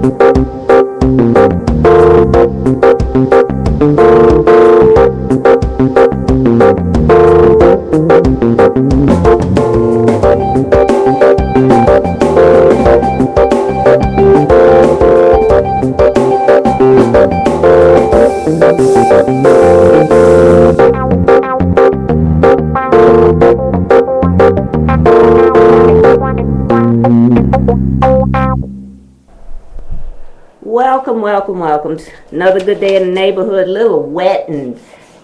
Welcome. Another good day in the neighborhood. A little wet and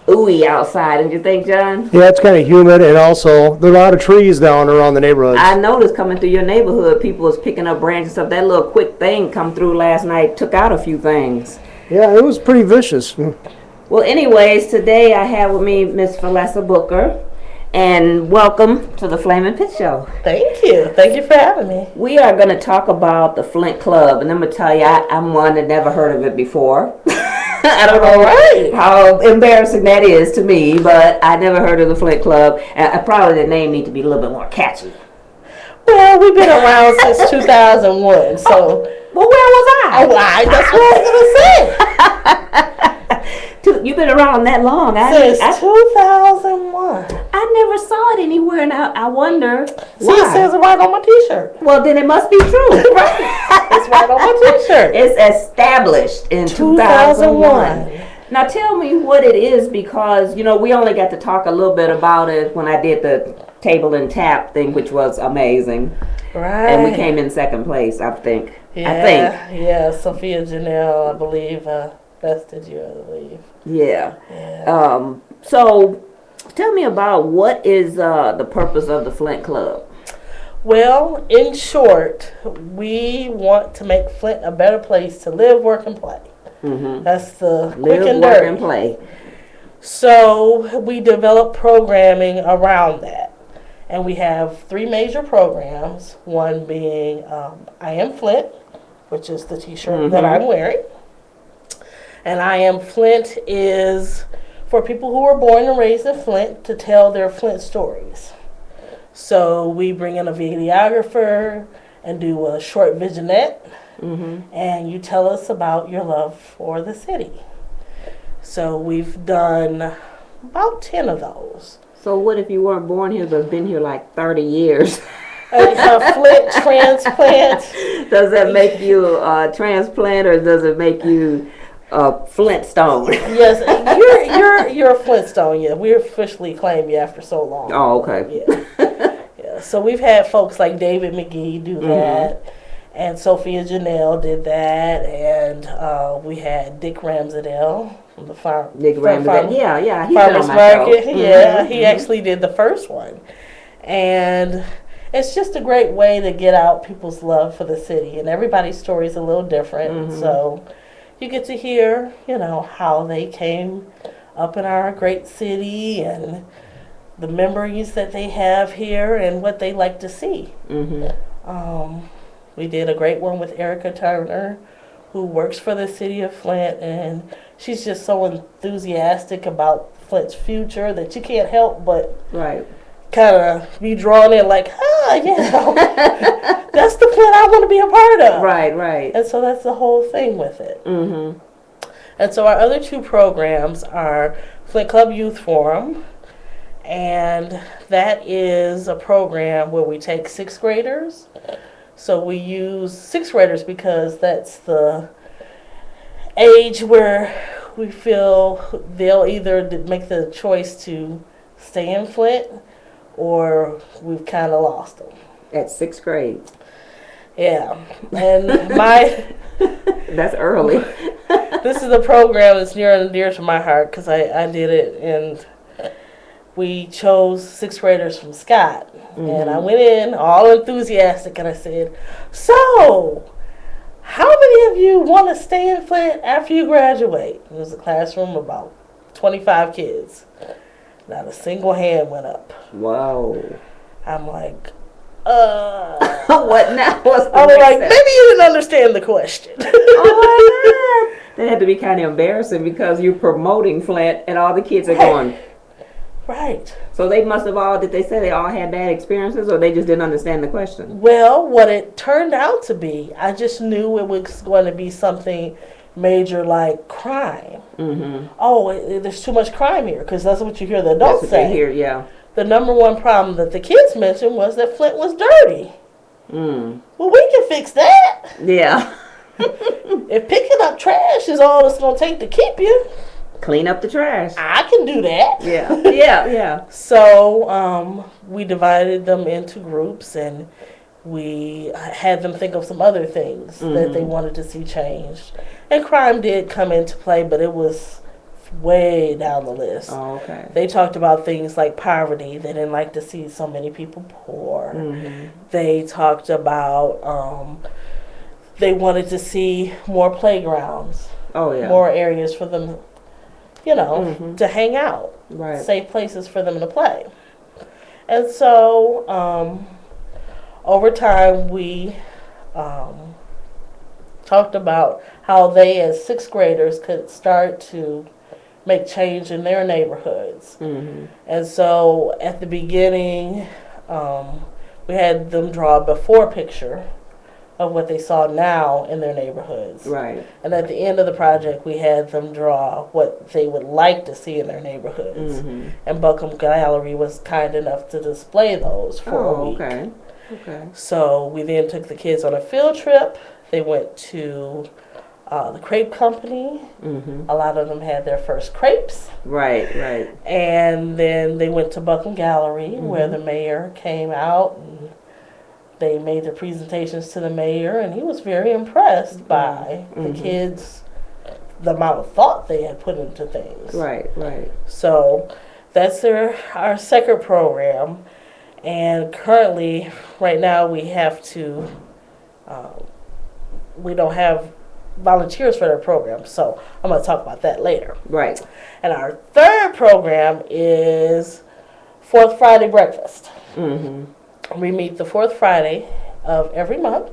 ooey outside, don't you think, John? Yeah, it's kind of humid, and also there are a lot of trees down around the neighborhood. I noticed coming through your neighborhood, people was picking up branches and stuff. That little quick thing come through last night, took out a few things. Yeah, it was pretty vicious. Well, anyways, today I have with me Miss Felissa Booker. And welcome to the Flaminpit Show. Thank you. Thank you for having me. We are going to talk about the Flint Club. And I'm going to tell you, I'm one that never heard of it before. I don't know how embarrassing that is to me, but I never heard of the Flint Club. And probably the name needs to be a little bit more catchy. Well, we've been around since 2001, so... Well, where was I? Oh, that's what I was going to say. You've been around that long. Since 2001. I never saw it anywhere, and I wonder why. See, it says it right on my T-shirt. Well, then it must be true. Right. It's right on my T-shirt. It's established in 2001. Now tell me what it is, because, you know, we only got to talk a little bit about it when I did the table and tap thing, which was amazing. Right. And we came in second place, I think. Yeah, Sophia Janelle, I believe, bested you, I believe. Yeah. So tell me about what is the purpose of the Flint Club. Well, in short, we want to make Flint a better place to live, work, and play. Mm-hmm. That's the quick and dirty. Work, and play. So we develop programming around that. And we have 3 major programs, one being I Am Flint, which is the T-shirt that I'm wearing. And I Am Flint is for people who were born and raised in Flint to tell their Flint stories. So we bring in a videographer and do a short vignette, and you tell us about your love for the city. So we've done about 10 of those. So what if you weren't born here but been here like 30 years? A Flint transplant. Does that make you a transplant, or does it make you Flintstone? Yes, you're a Flintstone. Yeah, we officially claim you after so long. Oh, okay. Yeah. So we've had folks like David McGee do that, and Sophia Janelle did that, and we had Dick Ramsdale from the farm. Dick Ramsdale. Yeah, he's Farmers on my Market. show. Yeah, he actually did the first one, and it's just a great way to get out people's love for the city, and everybody's story is a little different, so you get to hear, you know, how they came up in our great city and the memories that they have here and what they like to see. We did a great one with Erica Turner, who works for the city of Flint, and she's just so enthusiastic about Flint's future that you can't help but kind of be drawn in, like, that's the Flint I want to be a part of. Right. And so that's the whole thing with it. And so our other 2 programs are Flint Club Youth Forum, and that is a program where we take 6th graders. So we use 6th graders because that's the age where we feel they'll either make the choice to stay in Flint, or we've kind of lost them. At 6th grade. Yeah. And that's early. This is a program that's near and dear to my heart because I did it, and we chose 6th graders from Scott. And I went in all enthusiastic, and I said, so, how many of you want to stay in Flint after you graduate? It was a classroom of about 25 kids. Not a single hand went up. Wow. I'm like, what now? I was like, maybe you didn't understand the question. Oh my God. That had to be kind of embarrassing because you're promoting Flint and all the kids are going, Right. So they must have all, did they say they all had bad experiences, or they just didn't understand the question? Well, what it turned out to be, I just knew it was going to be something major like crime. Mm-hmm. Oh, there's too much crime here, because that's what you hear the That's adults what say. they hear, yeah. The number one problem that the kids mentioned was that Flint was dirty. Mm. Well, we can fix that. Yeah. If picking up trash is all it's going to take to keep you, Clean up the trash. I can do that. Yeah, yeah. So we divided them into groups, and we had them think of some other things that they wanted to see changed. And crime did come into play, but it was way down the list. Oh, okay. They talked about things like poverty. They didn't like to see so many people poor. Mm-hmm. They talked about they wanted to see more playgrounds, Oh, yeah. more areas for them, to hang out, Right. safe places for them to play. And so over time we talked about how they as sixth graders could start to make change in their neighborhoods. Mm-hmm. And so at the beginning, we had them draw a before picture of what they saw now in their neighborhoods. Right. And at the end of the project, we had them draw what they would like to see in their neighborhoods. Mm-hmm. And Buckham Gallery was kind enough to display those for a week. Okay. Okay. So we then took the kids on a field trip. They went to the crepe company. Mm-hmm. A lot of them had their first crepes. Right, right. And then they went to Buckham Gallery, where the mayor came out, and they made their presentations to the mayor, and he was very impressed by the kids, the amount of thought they had put into things. Right, right. So that's our second program. And currently, right now, we have to, we don't have volunteers for their program, so I'm going to talk about that later. Right. And our third program is Fourth Friday Breakfast. Mm-hmm. We meet the fourth Friday of every month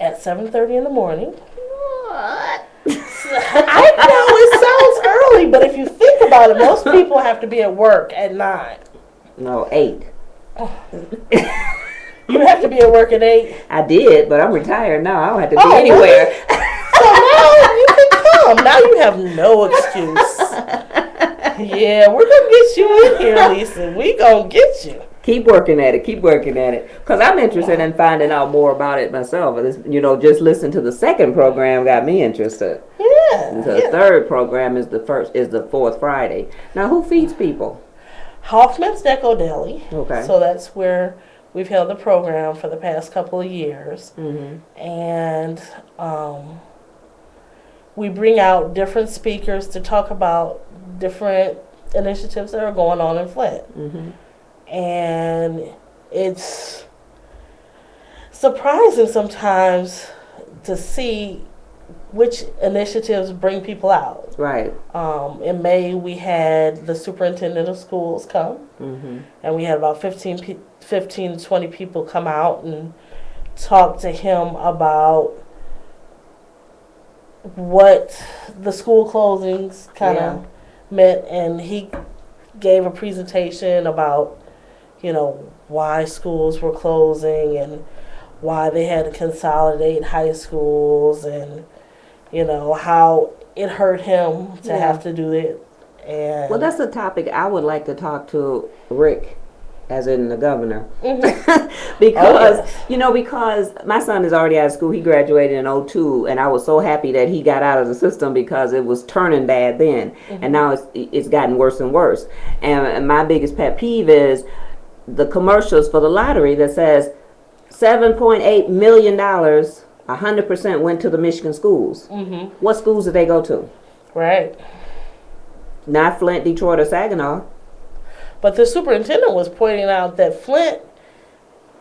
at 7:30 in the morning. What? I know it sounds early, but if you think about it, most people have to be at work at 9. No, 8. You have to be at work at 8. I did, but I'm retired now. I don't have to be Oh, anywhere. So now you can come. Now you have no excuse. Yeah, we're going to get you in here, Lisa. We going to get you. Keep working at it. Keep working at it. Because I'm interested in finding out more about it myself. Just listen to the second program got me interested. Yeah. The third program is the fourth Friday. Now, who feeds people? Hoffman's Deco Deli. Okay. So that's where we've held the program for the past couple of years. Mm-hmm. And we bring out different speakers to talk about different initiatives that are going on in Flint. Mm-hmm. And it's surprising sometimes to see which initiatives bring people out. Right. In May, we had the superintendent of schools come, Mm-hmm. and we had about 15 to 20 people come out and talk to him about what the school closings kind of meant. And he gave a presentation about why schools were closing and why they had to consolidate high schools, and how it hurt him to have to do it. And Well, that's a topic I would like to talk to Rick, as in the governor, because because my son is already out of school. He graduated in 2002, and I was so happy that he got out of the system because it was turning bad then, and now it's gotten worse and worse. And my biggest pet peeve is the commercials for the lottery that says $7.8 million, 100% went to the Michigan schools. Mm-hmm. What schools did they go to? Right. Not Flint, Detroit, or Saginaw. But the superintendent was pointing out that Flint,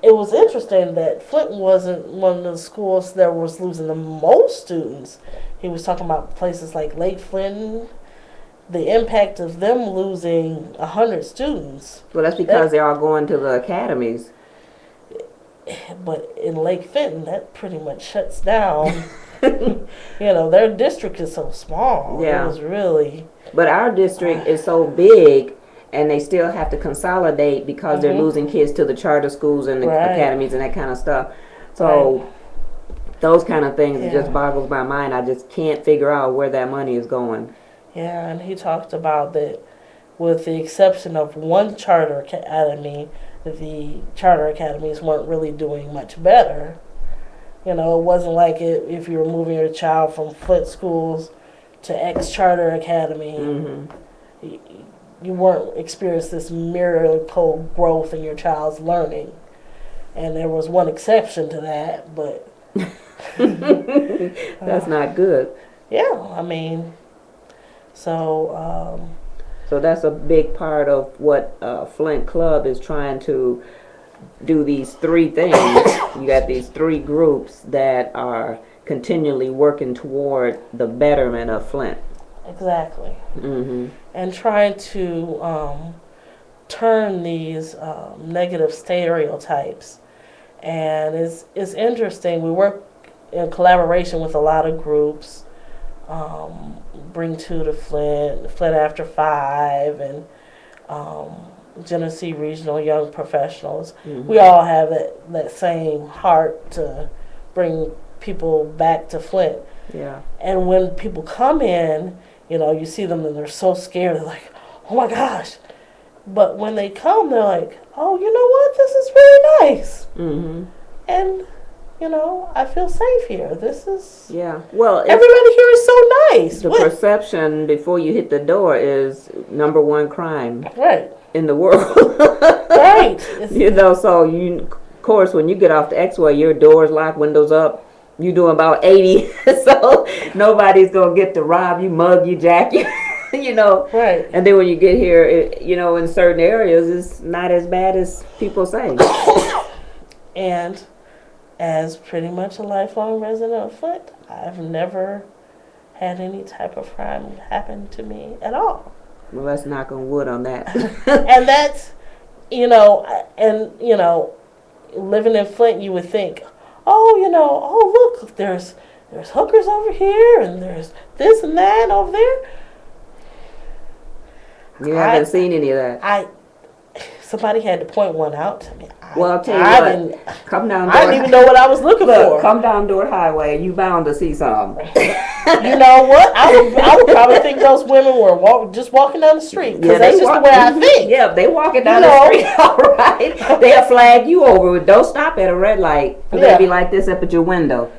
it was interesting that Flint wasn't one of the schools that was losing the most students. He was talking about places like Lake Flint, the impact of them losing 100 students. Well, that's because they're all going to the academies. But in Lake Fenton, that pretty much shuts down. Their district is so small. Yeah. It was really... But our district is so big, and they still have to consolidate because they're losing kids to the charter schools and the academies and that kind of stuff. So those kind of things, it just boggles my mind. I just can't figure out where that money is going. Yeah, and he talked about that with the exception of one charter academy, the charter academies weren't really doing much better. You know, it wasn't like if you were moving your child from Flint schools to X charter academy, you weren't experiencing this miracle growth in your child's learning. And there was one exception to that, but that's not good. Yeah, I mean, so that's a big part of what Flint Club is trying to do. These three things. You got these three groups that are continually working toward the betterment of Flint. Exactly. And trying to turn these negative stereotypes. And it's interesting. We work in collaboration with a lot of groups. Bring Two to Flint, Flint After 5, and Genesee Regional Young Professionals. We all have that same heart to bring people back to Flint. Yeah. And when people come in, you know, you see them and they're so scared. They're like, oh my gosh. But when they come, they're like, oh, you know what? This is really nice. And, you know, I feel safe here. This is... Yeah. Well, everybody here is so nice. The perception before you hit the door is #1 crime. Right. In the world. Right. You know, so of course, when you get off the X-Way, your door's locked, windows up. You're doing about 80. So nobody's going to get to rob you, mug you, jack you. You know. Right. And then when you get here, you know, in certain areas, it's not as bad as people say. And as pretty much a lifelong resident of Flint, I've never had any type of crime happen to me at all. Well, let's knock on wood on that. And that's, you know, living in Flint, you would think, oh, look, there's hookers over here, and there's this and that over there. You haven't seen any of that. Somebody had to point one out to me. Well, I'll tell you what. Come down. I didn't even know what I was looking for. Come down Dort Highway, and you bound to see some. You know what? I would probably think those women were just walking down the street, because that's just the way I think. Yeah, they walking down the street, all right. They'll flag you over. Don't stop at a red light. They'll be like this up at your window.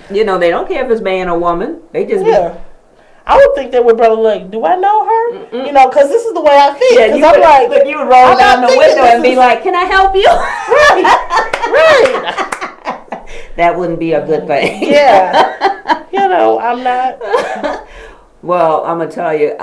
You know, they don't care if it's man or woman. They just I would think they would probably like, do I know her? You know, because this is the way I think. Yeah, you would roll down the window and be like, can I help you? Right. That wouldn't be a good thing. Yeah. You know, I'm not. Well, I'm going to tell you,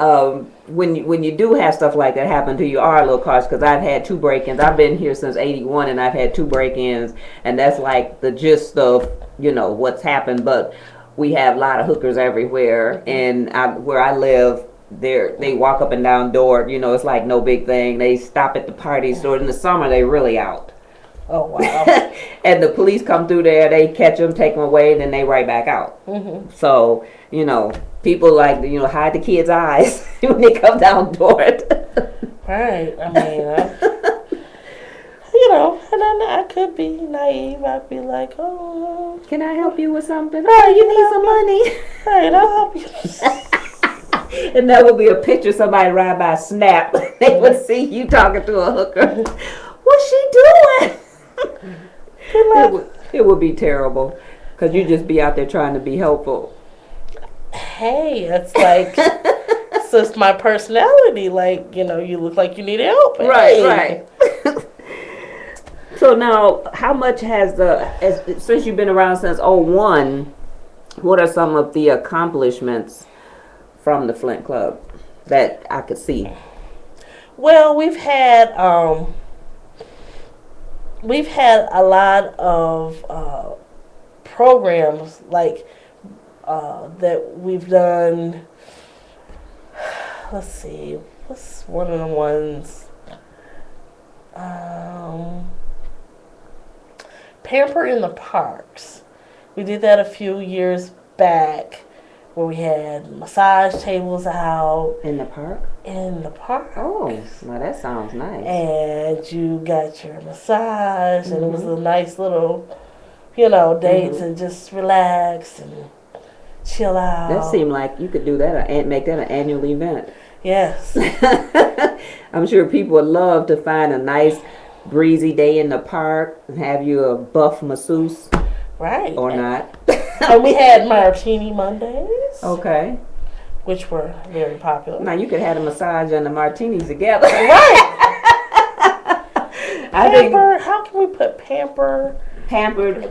when you do have stuff like that happen to you, are a little cautious, because I've had 2 break-ins. I've been here since '81, and I've had 2 break-ins, and that's like the gist of, you know, what's happened. But we have a lot of hookers everywhere, and where I live, they walk up and down Dort. You know, it's like no big thing. They stop at the parties, so in the summer they really out. Oh wow! And the police come through there, they catch them, take them away, and then they right back out. So you know, people like hide the kids' eyes when they come down Dort. Right. I mean. You know, and then I could be naive. I'd be like, oh, can I help you with something? Oh, you need some money. Right, I'll help you. And that would be a picture somebody ride by Snap. They would see you talking to a hooker. What's she doing? It would be terrible, because you'd just be out there trying to be helpful. Hey, it's like, it's just my personality. Like, you know, you look like you need help. Right. So now, how much since you've been around since '01, what are some of the accomplishments from the Flint Club that I could see? Well, we've had a lot of programs like that we've done. Let's see, what's one of the ones? Pamper in the Parks. We did that a few years back, where we had massage tables out. In the park? in the park. Oh, well, that sounds nice. And you got your massage, and it was a nice little, day to just relax and chill out. That seemed like you could do that and make that an annual event. Yes. I'm sure people would love to find a nice breezy day in the park and have you a buff masseuse. Right. Or not. And we had Martini Mondays. Okay. Which were very popular. Now you could have a massage and the martinis together. Right. How can we put Pampered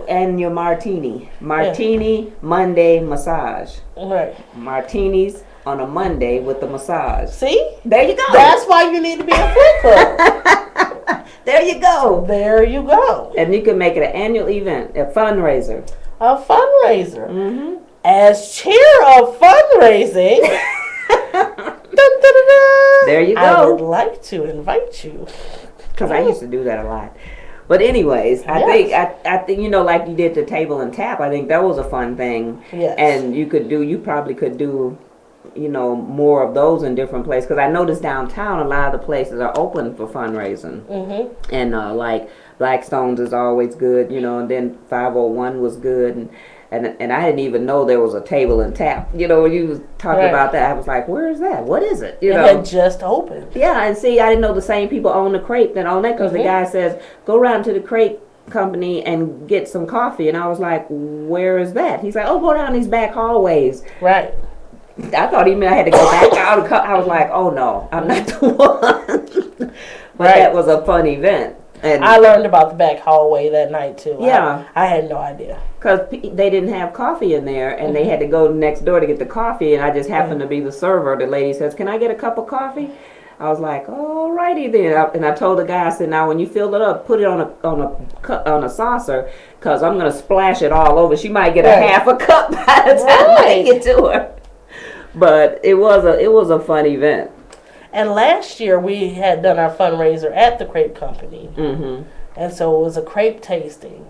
and your martini. Martini Monday massage. Right. Martinis on a Monday with the massage. See? There you go. That's why you need to be a Flint Club. There you go. There you go. And you can make it an annual event, a fundraiser. A fundraiser. Mm-hmm. As chair of fundraising, there you go. I would like to invite you. Because I used to do that a lot. But anyways, I think like you did the table and tap. I think that was a fun thing. Yes. And you probably could do, more of those in different places. Because I noticed downtown a lot of the places are open for fundraising. Mm-hmm. And like Blackstone's is always good, and then 501 was good. And I didn't even know there was a table and tap. When you was talking about that, I was like, where is that? What is it? It had just opened. Yeah, and see, I didn't know the same people own the crepe that own that because the guy says, go around to the crepe company and get some coffee. And I was like, where is that? He's like, oh, go down these back hallways. Right. I thought he meant I had to go back out. I was like, oh, no, I'm not the one. But that was a fun event. And I learned about the back hallway that night, too. Yeah. I had no idea. Because they didn't have coffee in there, and they had to go next door to get the coffee, and I just happened to be the server. The lady says, can I get a cup of coffee? I was like, all righty then. And I told the guy, I said, now when you fill it up, put it on a saucer, because I'm going to splash it all over. She might get a half a cup by the time I get to her. But it was a fun event. And last year we had done our fundraiser at the crepe company. Mm-hmm. And so it was a crepe tasting.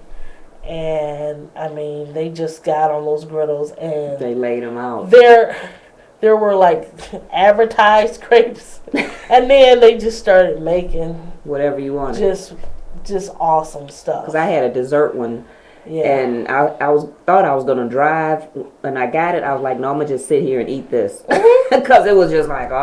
And, I mean, they just got on those griddles and... They laid them out. There were, like, advertised crepes. And then they just started making... Whatever you wanted. Just awesome stuff. Because I had a dessert one. Yeah. And I thought I was going to drive. When I got it, I was like, no, I'm going to just sit here and eat this. Because it was just like, they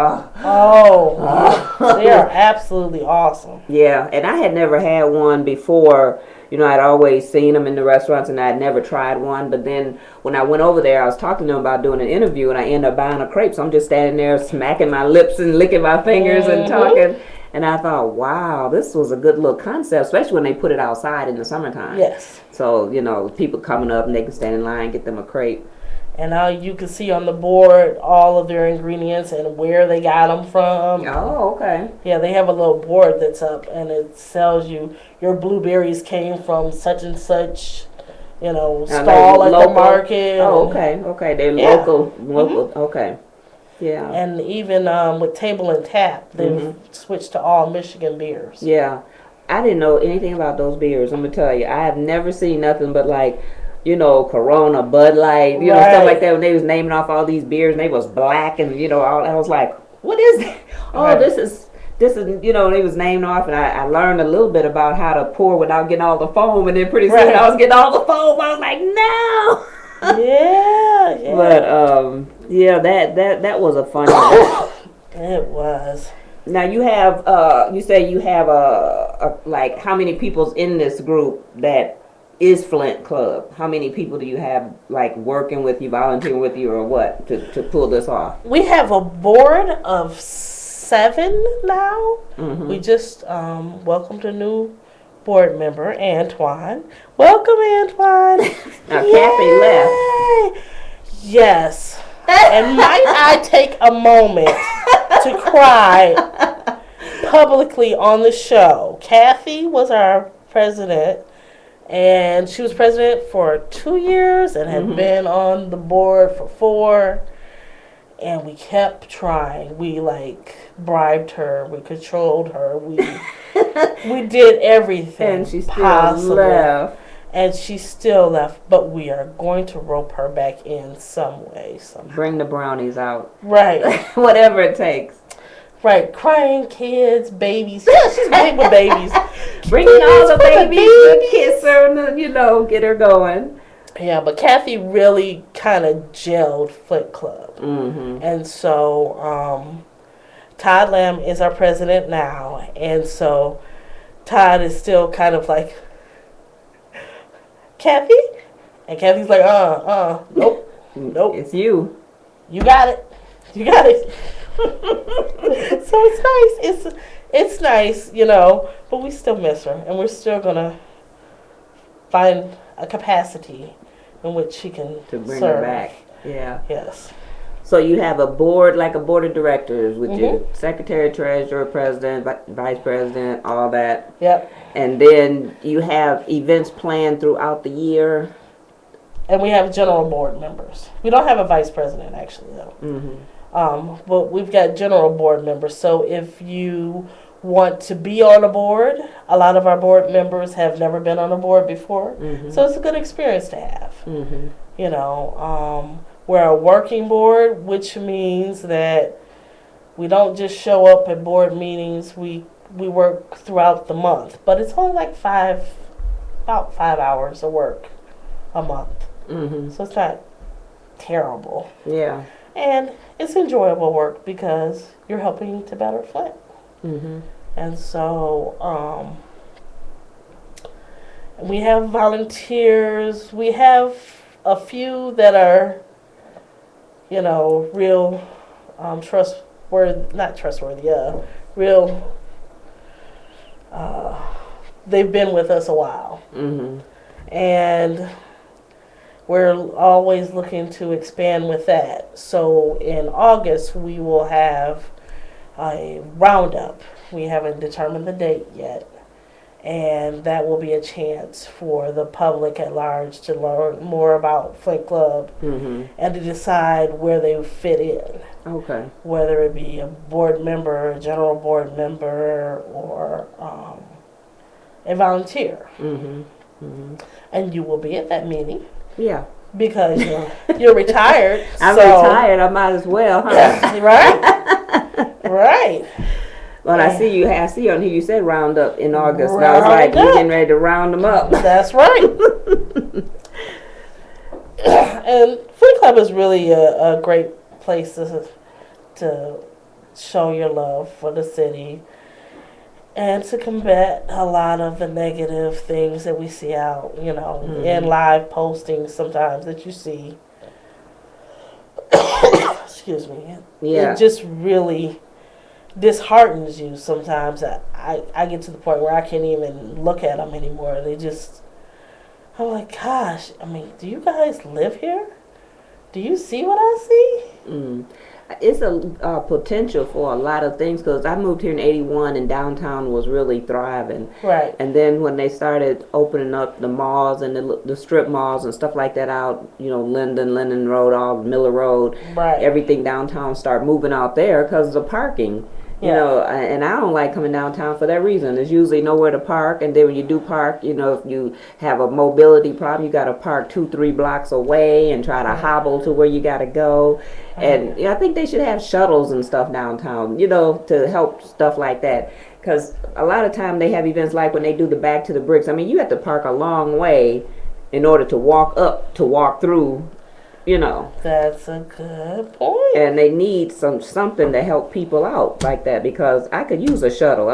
are absolutely awesome. Yeah, and I had never had one before. I'd always seen them in the restaurants, and I'd never tried one. But then when I went over there, I was talking to them about doing an interview, and I ended up buying a crepe. So I'm just standing there smacking my lips and licking my fingers and talking. And I thought, wow, this was a good little concept, especially when they put it outside in the summertime. Yes. So, people coming up and they can stand in line and get them a crepe. And now you can see on the board all of their ingredients and where they got them from. Oh, okay. Yeah, they have a little board that's up, and it tells you your blueberries came from such and such, stall at the market. Oh, okay. They're local. Okay. Yeah. And even with Table and Tap, they've switched to all Michigan beers. Yeah. I didn't know anything about those beers. I'm going to tell you. I have never seen nothing but Corona, Bud Light, stuff like that. When they was naming off all these beers and they was black and, I was like, what is that? Oh, this is, they was naming off, and I learned a little bit about how to pour without getting all the foam, and then pretty soon I was getting all the foam. I was like, no. Yeah. But, that was a fun one. It was. Now you have, you say you have like how many people's in this group that is Flint Club? How many people do you have like working with you, volunteering with you, or what to pull this off? We have a board of 7 now. Mm-hmm. We just welcomed a new board member, Antoine. Welcome, Antoine. Now Kathy left. Yes. And might I take a moment to cry publicly on the show? Kathy was our president, and she was president for 2 years and had been on the board for 4. And we kept trying. We bribed her. We controlled her. We did everything. And she still left. And she still left. But we are going to rope her back in some way. Somehow. Bring the brownies out. Right. Whatever it takes. Right, crying kids, babies. Yeah, she's big with babies. Bringing all the babies to kiss her and, get her going. Yeah, but Kathy really kind of gelled Flint Club. Mm-hmm. And so Todd Lamb is our president now. And so Todd is still kind of like, Kathy? And Kathy's like, nope. It's you. You got it. You got it. So it's nice. It's nice, but we still miss her. And we're still going to find a capacity in which she can to bring serve. her back. Yeah. Yes. So you have a board, like a board of directors with your secretary, treasurer, president, vice president, all that. Yep. And then you have events planned throughout the year. And we have general board members. We don't have a vice president, actually, though. Mm-hmm. But we've got general board members. So if you want to be on a board, a lot of our board members have never been on a board before. Mm-hmm. So it's a good experience to have. Mm-hmm. We're a working board, which means that we don't just show up at board meetings. We work throughout the month. But it's only like about 5 hours of work a month. Mm-hmm. So it's not terrible. Yeah. And it's enjoyable work because you're helping to better Flint. Mm-hmm. And so we have volunteers. We have a few that are, real not trustworthy, real, they've been with us a while. Mm-hmm. And we're always looking to expand with that. So in August, we will have a roundup. We haven't determined the date yet. And that will be a chance for the public at large to learn more about Flint Club Mm-hmm. and to decide where they fit in. Okay. Whether it be a board member, a general board member, or a volunteer. Mm-hmm. Mm-hmm. And you will be at that meeting. Yeah. Because you're retired. I'm so, retired. I might as well, huh? Right? Right. But I see on here you said round up in August. And I was like, you're getting ready to round them up. That's right. And Flint Club is really a great place to show your love for the city and to combat a lot of the negative things that we see out, in live postings sometimes that you see. Excuse me. Yeah. It just really disheartens you sometimes. I get to the point where I can't even look at them anymore. I'm like, gosh, do you guys live here? Do you see what I see? Mm. It's a potential for a lot of things because I moved here in '81 and downtown was really thriving. Right. And then when they started opening up the malls and the strip malls and stuff like that out, Linden Road, all Miller Road, right. Everything downtown started moving out there because of the parking. And I don't like coming downtown for that reason. There's usually nowhere to park, and then when you do park, if you have a mobility problem, you got to park 2-3 blocks away and try to hobble to where you got to go. And I think they should have shuttles and stuff downtown, to help stuff like that. Because a lot of time they have events like when they do the Back to the Bricks. You have to park a long way in order to walk through. That's a good point. And they need something to help people out like that because I could use a shuttle.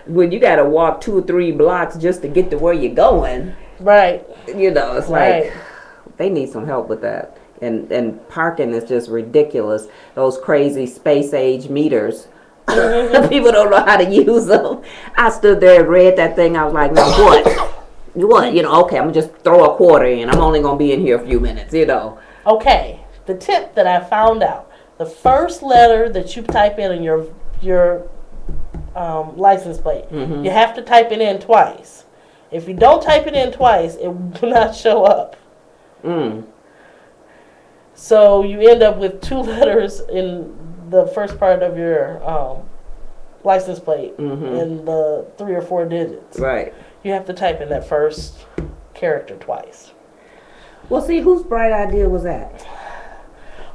When you got to walk 2 or 3 blocks just to get to where you're going, right? It's like they need some help with that. And parking is just ridiculous. Those crazy space age meters. People don't know how to use them. I stood there and read that thing. I was like, now what? What? Okay, I'm going to just throw a quarter in. I'm only going to be in here a few minutes, Okay, the tip that I found out, the first letter that you type in your license plate, you have to type it in twice. If you don't type it in twice, it will not show up. Mm. So you end up with 2 letters in the first part of your license plate in the 3 or 4 digits. Right. You have to type in that first character twice. Well, see, whose bright idea was that?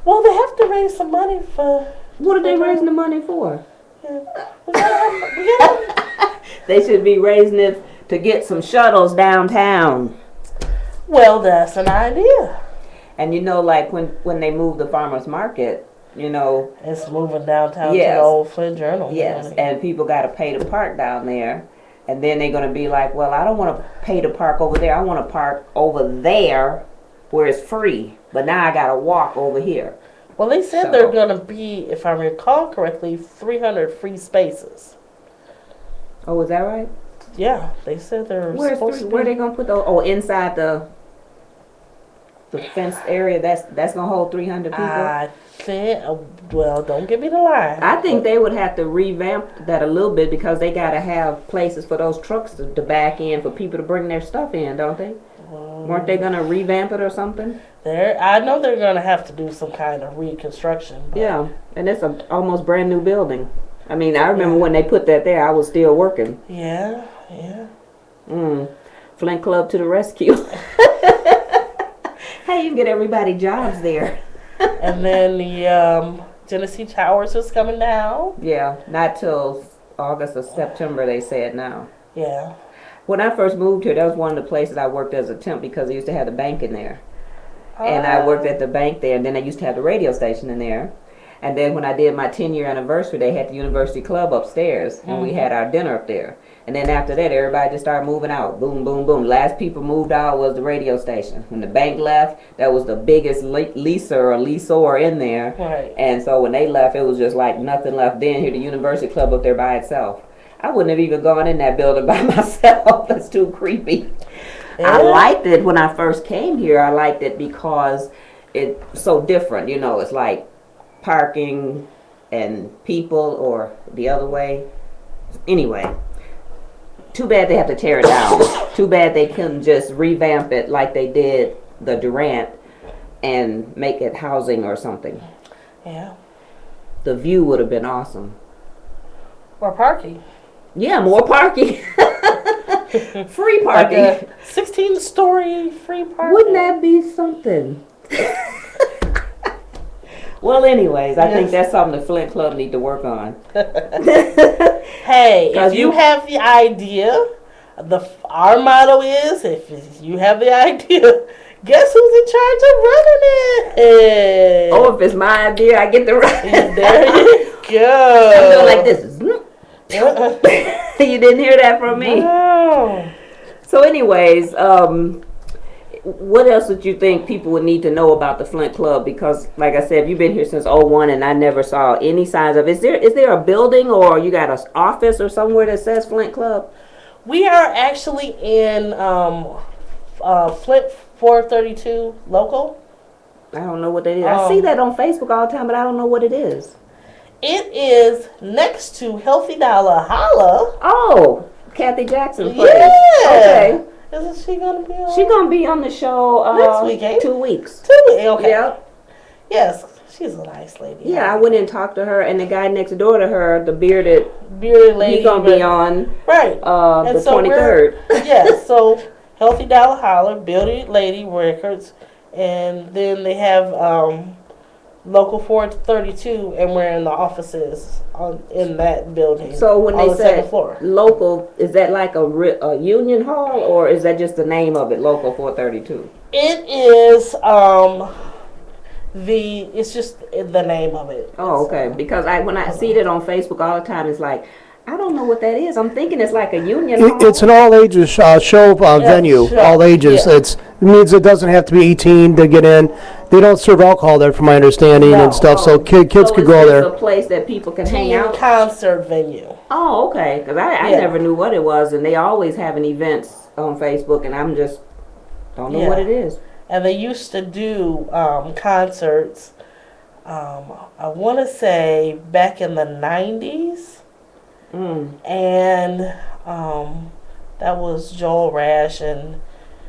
Well, they have to raise some money for What are they raising the money for? Yeah. They should be raising it to get some shuttles downtown. Well, that's an idea. And you know, like when they move the farmers market, you know. It's moving downtown Yes. to the old Flint Journal. Yes, building. and people got to pay to park down there. And then they're going to be like, well, I don't want to pay to park over there. I want to park over there where it's free. But now I got to walk over here. Well, they said So- they're going to be, if I recall correctly, 300 free spaces. Oh, is that right? Yeah, they said they're supposed to be. Where they going to put those? Oh, inside the fenced area. That's going to hold 300 people? I think, well, don't give me the lie. I think they would have to revamp that a little bit because they got to have places for those trucks to back in for people to bring their stuff in, don't they? Weren't they going to revamp it or something? I know they're going to have to do some kind of reconstruction. But Yeah, and it's a almost brand new building. I mean, I remember when they put that there, I was still working. Yeah. Flint Club to the rescue. Hey, you can get everybody jobs there. And then the Genesee Towers was coming down. Yeah, not till August or September, they said now. Yeah. When I first moved here, that was one of the places I worked as a temp because they used to have the bank in there. And I worked at the bank there, and then they used to have the radio station in there. And then when I did my 10-year anniversary, they had the University Club upstairs, and we had our dinner up there. And then after that, everybody just started moving out. Boom, boom, boom. Last people moved out was the radio station. When the bank left, that was the biggest leaseor in there. Right. And so when they left, it was just like nothing left. Then here, the University Club up there by itself. I wouldn't have even gone in that building by myself. That's too creepy. Yeah. I liked it when I first came here. I liked it because it's so different. You know, it's like parking and people, or the other way. Anyway, too bad they have to tear it down. Too bad they couldn't just revamp it like they did the Durant and make it housing or something. Yeah. The view would have been awesome. Or parking. Yeah, more parking. Free Like parking. a 16-story free parking. Wouldn't that be something? Well, anyways, I think that's something the Flint Club need to work on. Hey, if you have the idea, our motto is, if you have the idea, guess who's in charge of running it? Oh, if it's my idea, I get the right. There you go. I'm doing like this. You didn't hear that from me. No. So anyways, what else would you think people would need to know about the Flint Club? Because, like I said, you've been here since '01, and I never saw any signs of. Is there a building, or you got an office or somewhere that says Flint Club? We are actually in Flint 432 local. I don't know what that is. I see that on Facebook all the time, but I don't know what it is. It is next to Healthy Dollar Holla. Oh, Kathy Jackson's place. Yeah. Okay. Isn't she gonna be on? She's gonna be on the show Next week, ain't it? 2 weeks. 2 weeks. Okay. Yep. Yes, she's a nice lady. Yeah, I went and talked to her, and the guy next door to her, the bearded lady. he's gonna be on right. the 23rd. Yes, so Healthy Dollar Holler, Bearded Lady Records, and then they have Local 432, and we're in the offices in that building. So when on they the second say floor. local, is that like a union hall, or is that just the name of it, Local 432? It is it's just the name of it. Oh, okay. Because when I see it on Facebook all the time, it's like, I don't know what that is. I'm thinking it's like a union hall. It's an all ages show venue. sure. All ages. Yeah. It means it doesn't have to be 18 to get in. They don't serve alcohol there, from my understanding, No. and stuff. So kids So could go it's there. a place that people can hang Teen out. concert venue. Oh, okay. Because I Yeah. never knew what it was, and they always having events on Facebook, and I'm just don't know Yeah. what it is. And they used to do concerts, I want to say back in the 90s. And that was Joel Rash, and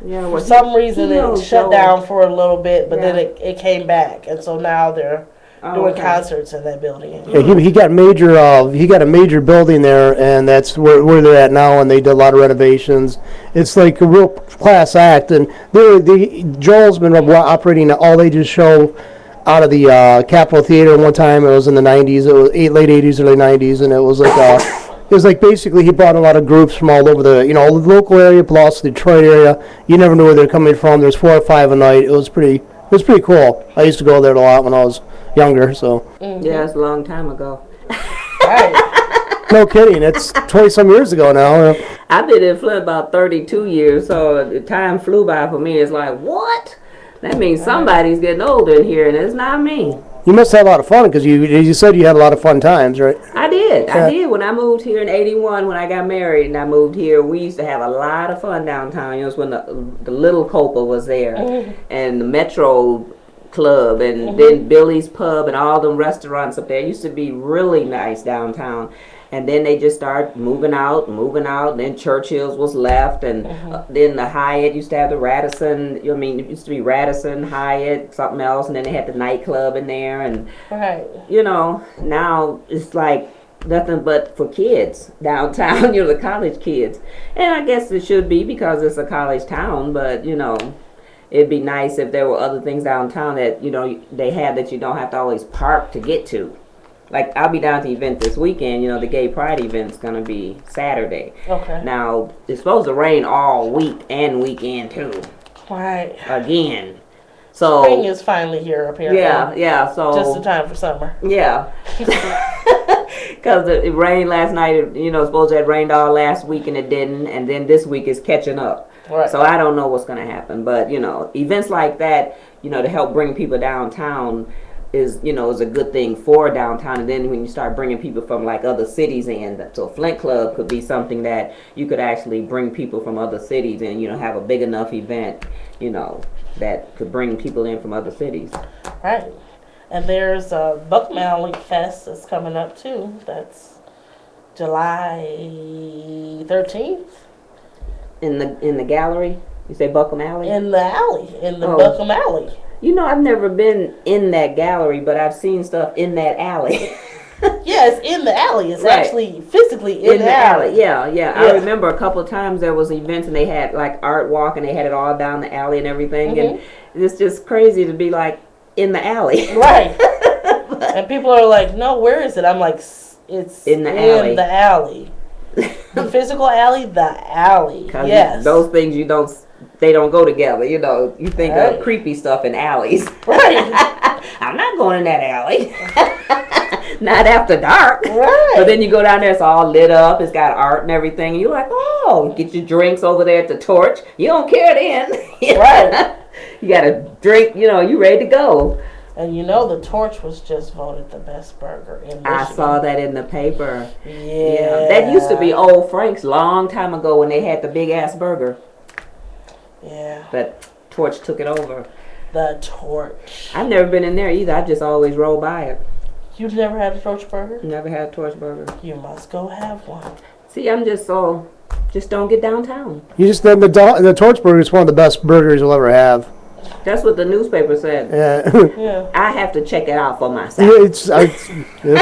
Yeah, for some reason it shut Joel. down for a little bit, but then Yeah. it came back, and so now they're doing okay. concerts in that building. Yeah, he got a major building there, and that's where they're at now. And they did a lot of renovations. It's like a real class act. And Joel's been operating an all ages show out of the Capitol Theater one time. It was in the 90s. It was late 80s, early 90s, and it was like basically he brought a lot of groups from all over the the local area, plus the Detroit area. You never knew where they're coming from. There's 4 or 5 a night. It was pretty cool. I used to go there a lot when I was younger. So Yeah, it's a long time ago. Right. no kidding, it's 20-some years ago now. I've been in Flint about 32 years, so the time flew by for me. It's like, what? That means somebody's getting older in here, and it's not me. You must have a lot of fun because you said you had a lot of fun times, right? I did. I did. When I moved here in 81, when I got married and I moved here, we used to have a lot of fun downtown. It was when the Little Copa was there and the Metro Club and then Billy's Pub and all them restaurants up there. It used to be really nice downtown. And then they just started moving out, and then Churchill's was left, and then the Hyatt used to have the Radisson. It used to be Radisson, Hyatt, something else, and then they had the nightclub in there, and now it's like nothing but for kids downtown. The college kids, and I guess it should be because it's a college town, but it'd be nice if there were other things downtown that they have that you don't have to always park to get to. Like, I'll be down to the event this weekend. The Gay Pride event's going to be Saturday. Okay. Now, it's supposed to rain all week and weekend, too. Right. Again. So Spring is finally here, apparently. Yeah. So just in time for summer. Yeah. Because it rained last night. Supposed to have rained all last week, and it didn't. And then this week is catching up. Right. So I don't know what's going to happen. But, events like that, to help bring people downtown is a good thing for downtown. And then when you start bringing people from like other cities in, so Flint Club could be something that you could actually bring people from other cities and have a big enough event that could bring people in from other cities. Right. And there's Buck Alley Fest that's coming up too. That's July 13th. In the gallery. You say Buckham Alley? In the alley, in the Buckham Alley. I've never been in that gallery, but I've seen stuff in that alley. Yeah, it's in the alley. It's right. actually physically in the alley. Yeah. I remember a couple of times there was events and they had like art walk and they had it all down the alley and everything. And it's just crazy to be like in the alley. Right. And people are like, no, where is it? I'm like, it's in the alley. The alley. The physical alley, the alley. Yes. Those things they don't go together. You think of creepy stuff in alleys. Right. I'm not going in that alley. Not after dark. Right. But then you go down there, it's all lit up. It's got art and everything. And you're like, get your drinks over there at the Torch. You don't care then. Right. You got a drink, you ready to go. And the Torch was just voted the best burger in Michigan. I saw that in the paper. Yeah. That used to be Old Frank's long time ago when they had the big ass burger. Yeah. But Torch took it over. The Torch. I've never been in there either. I just always roll by it. You've never had a Torch burger? Never had a Torch burger. You must go have one. See, I'm just don't get downtown. The Torch burger is one of the best burgers you'll ever have. That's what the newspaper said. Yeah. I have to check it out for myself. We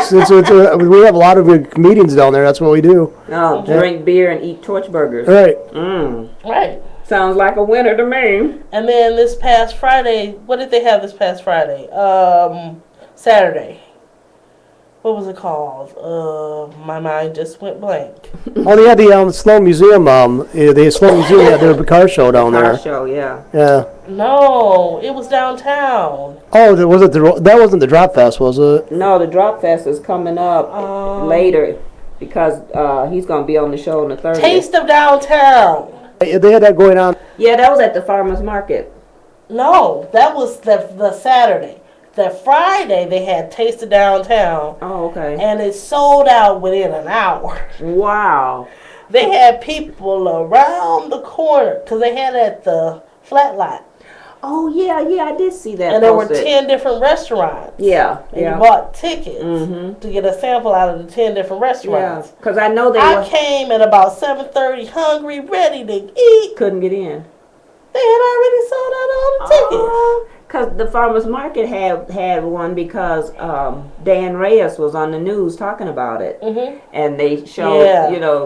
have a lot of good comedians down there. That's what we do. No, drink beer and eat Torch burgers. Right. Right. Sounds like a winner to me. And then this past Friday, what did they have this past Friday? Saturday. What was it called? My mind just went blank. They had the Sloan Museum. The Sloan Museum had their car show down there. Car show, yeah. Yeah. No, it was downtown. Oh, that wasn't the Drop Fest, was it? No, the Drop Fest is coming up later because he's going to be on the show on the 30th. Taste of Downtown. They had that going on. Yeah, that was at the farmer's market. No, that was the Saturday. The Friday they had Taste of Downtown. Oh, okay. And it sold out within an hour. Wow. They had people around the corner because they had it at the flat lot. Oh, yeah, I did see that. And there were 10 different restaurants. Yeah, and you bought tickets to get a sample out of the 10 different restaurants. Yeah, because I know I came at about 7:30 hungry, ready to eat. Couldn't get in. They had already sold out all the tickets. Because the farmer's market had one because Dan Reyes was on the news talking about it. And they showed,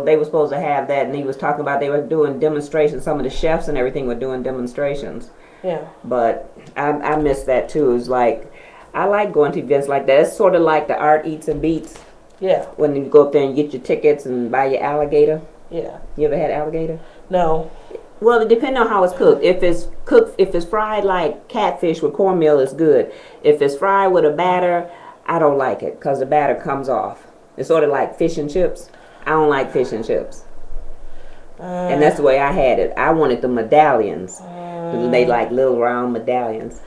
they were supposed to have that. And he was talking about they were doing demonstrations. Some of the chefs and everything were doing demonstrations. Yeah. But I missed that too. It's like, I like going to events like that. It's sort of like the Art Eats and Beats. Yeah. When you go up there and get your tickets and buy your alligator. Yeah. You ever had alligator? No. Well, it depends on how it's cooked. If it's fried like catfish with cornmeal, it's good. If it's fried with a batter, I don't like it because the batter comes off. It's sort of like fish and chips. I don't like fish and chips. And that's the way I had it. I wanted the medallions. They like little round medallions.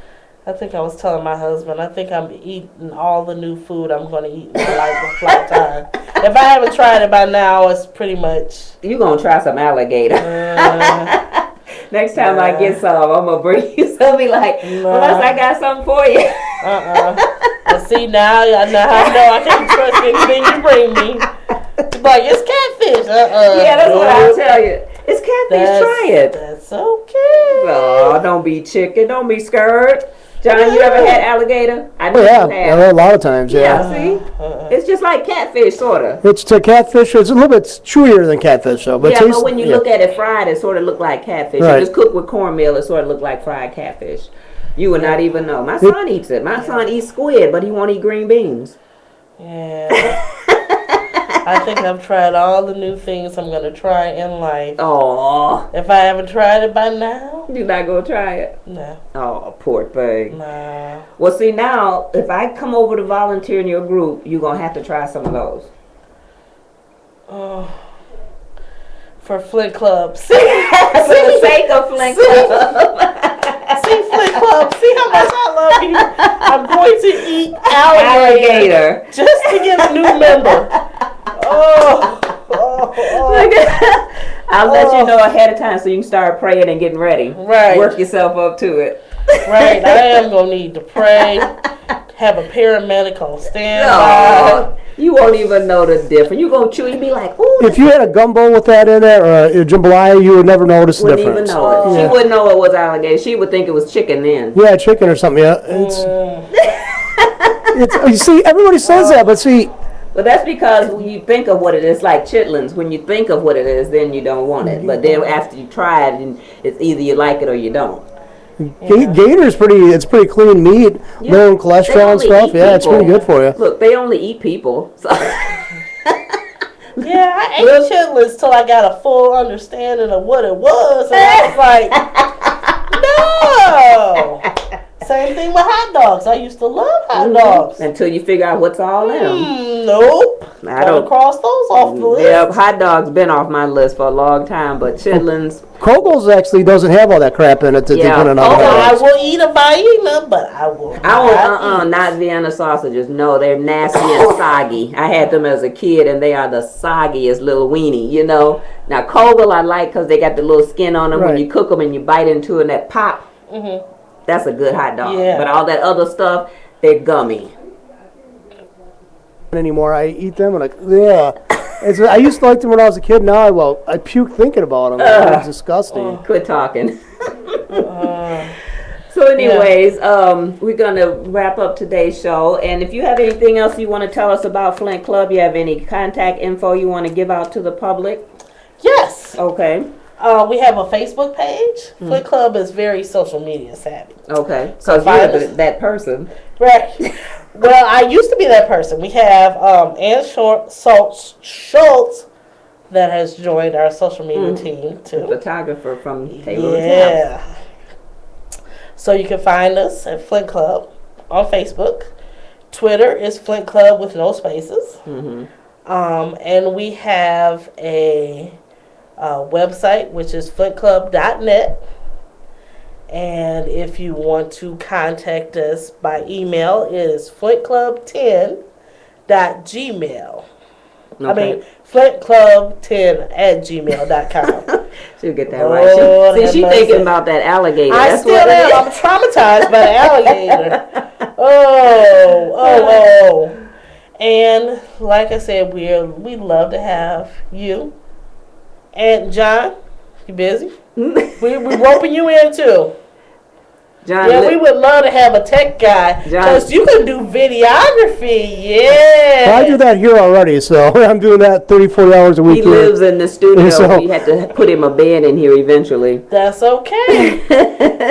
I think I was telling my husband, I think I'm eating all the new food I'm going to eat in my life in flat time. If I haven't tried it by now, it's pretty much... You're going to try some alligator. Next time I get some, I'm going to bring you some. Be like, well, I got something for you. Well, see, now I know I can't trust anything you bring me. Like, it's catfish. Yeah, that's what I'll tell you. It's catfish. Try it. That's okay. Oh, don't be chicken. Don't be scared. John, you ever had alligator? I know Yeah, you have. a lot of times, yeah. See? It's just like catfish, sort of. It's to catfish. It's a little bit chewier than catfish, though. But But when you look at it fried, it sort of look like catfish. Right. If it's cooked with cornmeal, it sort of look like fried catfish. You would not even know. My son eats it. My son eats squid, but he won't eat green beans. Yeah. I think I've tried all the new things I'm going to try in life. Oh, If I haven't tried it by now, you're not going to try it? no. Oh, poor thing. Nah. Well, see, now, if I come over to volunteer in your group, you're going to have to try some of those. Oh. For Flint Club. For the sake of Flint Club. See, Flint Club, see how much I love you. I'm going to eat alligator just to get a new member. I'll let you know ahead of time so you can start praying and getting ready. Right. Work yourself up to it. Right. I am going to need to pray, have a paramedic on standby. No, you won't even know the difference. You're going to chew, you be like, ooh. if you had a gumbo with that in there, or a jambalaya, you would never notice the Wouldn't difference. even know it. She wouldn't know it was alligator. She would think it was chicken then. Yeah, chicken or something, yeah. You see, everybody says that, but see... Well, that's because when you think of what it is, like chitlins, when you think of what it is, then you don't want it. But then after you try it, and it's either you like it or you don't. Gator's it's pretty clean meat, low in cholesterol and stuff. Yeah, it's pretty good for you. Look, they only eat people. So. Yeah, I ate chitlins till I got a full understanding of what it was, and I was like, no. Same thing with hot dogs. I used to love hot dogs. Until you figure out what's all in them. Nope. I don't cross those off the list. Yeah, hot dogs been off my list for a long time, but chitlins. Kogel's actually doesn't have all that crap in it that they put in hot I dogs. will eat a Vienna, but I will Not Vienna sausages. No, they're nasty and soggy. I had them as a kid, and they are the soggiest little weenie, you know. Now, Kogel I like because they got the little skin on them. When you cook them and you bite into it and that pop, that's a good hot dog. Yeah. But all that other stuff, they're gummy. Anymore, I eat them and I used to like them when I was a kid. Now I puke thinking about them. It's disgusting. Quit talking. So anyways, we're going to wrap up today's show. And if you have anything else you want to tell us about Flint Club, you have any contact info you want to give out to the public? Yes. Okay. We have a Facebook page. Flint Club is very social media savvy. Okay. So you're that person. Right. Well, I used to be that person. We have Ann Schultz that has joined our social media team too. The photographer from Taylor's House. So you can find us at Flint Club on Facebook. Twitter is Flint Club with no spaces. And we have a website which is flintclub.net. And if you want to contact us by email, it is flintclub10.gmail. Okay. I mean, flintclub10@gmail.com. She'll get that right. She's thinking about that alligator. I still am. I'm traumatized by the alligator. Oh. And like I said, we'd love to have you. And John, you busy? We're roping you in too. John. Yeah, we would love to have a tech guy because you can do videography. Yeah. Well, I do that here already, so I'm doing that 30, 40 hours a week. He lives in the studio. So, we had to put him a bed in here eventually. That's okay.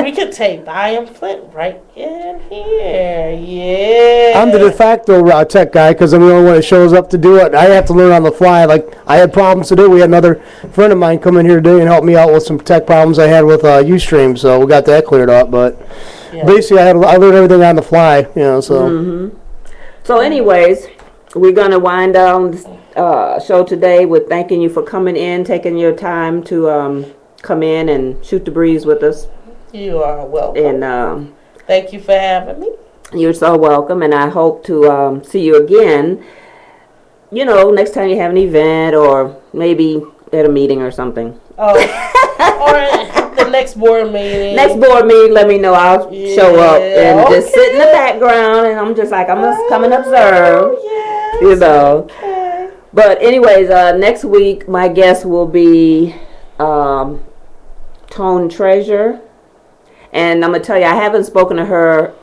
We could tape I Am Flint right in here. Yeah. I'm the de facto tech guy because I'm the only one that shows up to do it. I have to learn on the fly. Like, I had problems today. We had another friend of mine come in here today and help me out with some tech problems I had with Ustream, so we got that cleared up. But basically, I learned everything on the fly, so. Mm-hmm. So anyways, we're going to wind down the show today with thanking you for coming in, taking your time to come in and shoot the breeze with us. You are welcome. And thank you for having me. You're so welcome, and I hope to see you again, next time you have an event or maybe at a meeting or something. Oh, or the next board meeting. Next board meeting, let me know. I'll show up and just sit in the background, and I'm just like, I'm going to come and observe, Okay. But anyways, next week, my guest will be Tone Treasure. And I'm going to tell you, I haven't spoken to her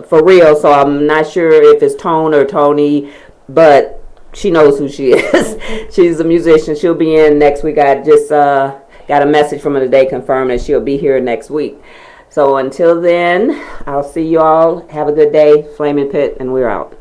for real, so I'm not sure if it's Tone or Tony, but she knows who she is. She's a musician. She'll be in next week. I just got a message from her today confirming that she'll be here next week. So until then, I'll see you all. Have a good day. Flaminpit, and we're out.